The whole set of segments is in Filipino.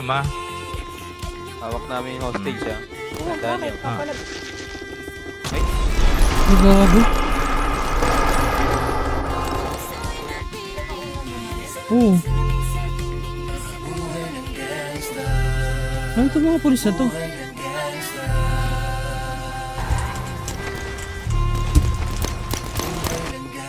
kasama. Hawak namin yung hostage ah. Tandaan yun. Ay, gago. Oo. Ano ito mga pulis na to?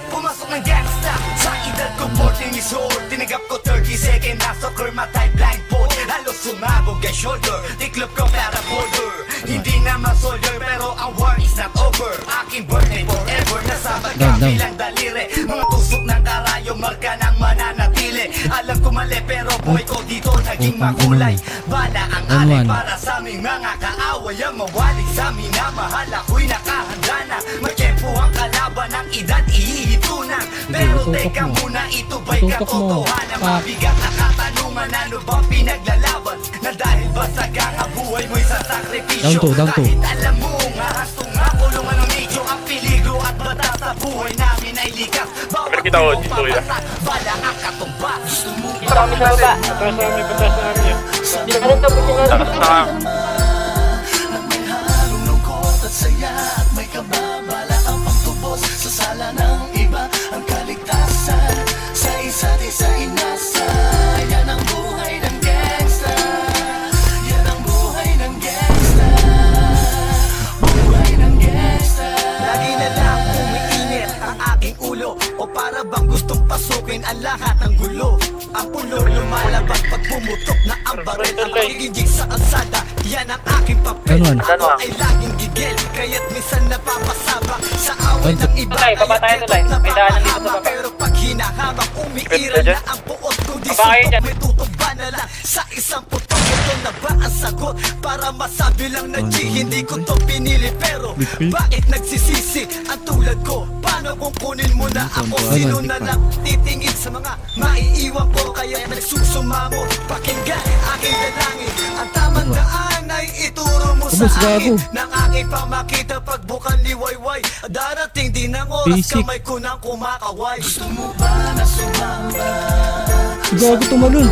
Pumasok ng gangsta sa edad ko 14 years old. Tinagap ko 30 second na soccer matay blindfold. Halos sumabog ang shoulder, tiklop ko para border. Hindi naman soldier pero ang war is not over. Aking birthday forever, nasabag ka bilang daliri. Mga tusok ng karayo, marka ng mananatili. Alam ko mali pero boy ko dito naging makulay. Bala ang alay para sa aming mga kaaway. Ang mawalig sa amin na mahal ako'y nakahanda na. Magkempo ang kalaban ng edad ihihito na. Pero teka muna, ito ba'y katotohanan? Mabigat na katanungan, ano ba pinaglalaban? Na dahil ba sa ang buhay mo'y sa sakripisyo? Kahit alam mo nga hastong nga kulungan ng medyo ang peligro at batas sa buhay namin ay likas. Bawat mo papasat, bala ang katumba. Gusto mo ba? Patras namin yun. Hindi ka rin tapos yung At may halong lungkot at saya at may kababala ang pagtubos sa sala ng iba. Ang kaligtasan sa isa't isa inasa. Yan ang buhay ng gangsta. Yan ang buhay ng gangsta. Buhay ng gangsta. Lagi na lang umiinit ang aking ulo. O para bang gustong pasukin ang lahat ng gulo. Ang pulo lumalabas pag pumutok na ang baril. Ang pagiging sa kalsada, yan ang aking papel. Ako ay laging gigil, kaya't minsan napapasaba sa away ng iba. Kaya't ito napapahama, pero pag hinahamang umiira na ang buot ko. Di suntok, may tutuba na lang sa isang putok. Ito na ba ang sagot? Para masabi lang na G, hindi ko to pinili. Pero bakit nagsisisi ang tulad ko? Paano kung kunin mo na ako? Sino na lang titingin sa mga maiiwan ko? Kaya nagsusumamo, pakinggan aking dalangin. Ang tamang daan ay ituro mo sa akin. Nang aking pamakita pagbukan liwayway. Darating din ang oras kamay ko nang kumakaway. Gusto mo ba na sumamba? Gago tumalon.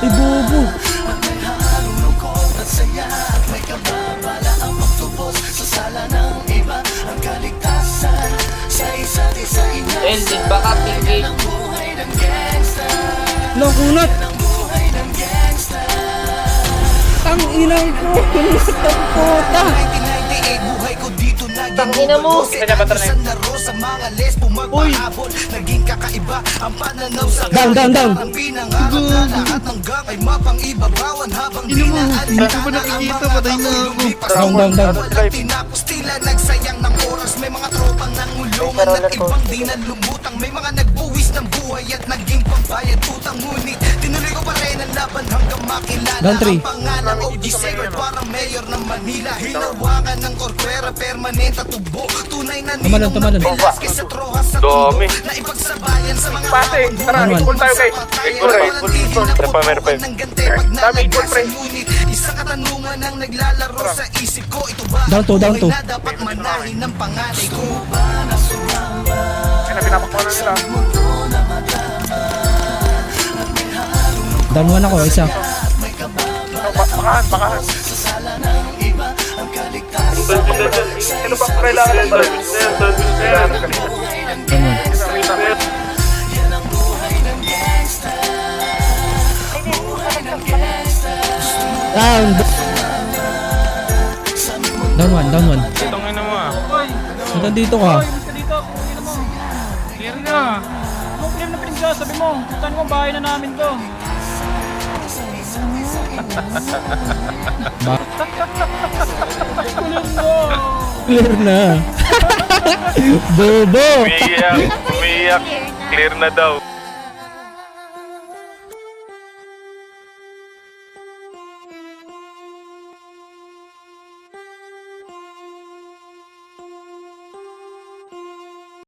Ay, bobo. At may halong lungkot at saya at may kababala ang magtubos sa sala ng iba. Ang kaligtasan sa isa't isa inasa. Elvin, baka tingin. Yan ang buhay ng gangsta. Lang kunat. Yan ang buhay ng gangsta. Ang inang ko. Kinisip ng puta. 1998 buhay ko dito naging Tangina mo. Kanya ba tayo? Laro sa mga lesbo magpahabol. Naging kakaiba ang pananaw sa Down. Ang pinangarap na lahat hanggang ay mapangibabawan habang dinaalita na ang mga tao'y lumipas. Down. Walang tinapos tila nagsayang ng oras. May mga tropang nangulungan at ibang di na lumutang. May mga nagbuwis ng buhay at naging pambayad utang. Ngunit tinuloy ko pa rin ang laban hanggang makilala Down 3. ang pangalan OG Secret parang mayor ng Manila. Hinawakan ng korkwera permanent at tubo. Tunay na ninong ng Velasquez at Rojas sa tubo. Na ipagsabayan sa mga Pasing, tara, equal tayo guys. ng gante pag nalagkasan. Ngunit isang katanungan ang naglalaro sa isip ko. Ito ba Down to. na dapat manahin ng panganay ko? Ba na sumamba? Kaya pinapakuha na nila. Down 1 ako, isa. Bakahan. Sa sala ng iba ang kaligtasan. Sino ba kailangan ng Buhay ng gangsta. Yan ang buhay ng gangsta. Buhay ng gangsta. Down 1. Itong ina mo ah. Hanggang dito ka. Clear na. Anong clear na pinagsa? Sabi mo, saan mo bahay na namin to? Clear na. Bobo. Umiiyak. Clear na daw.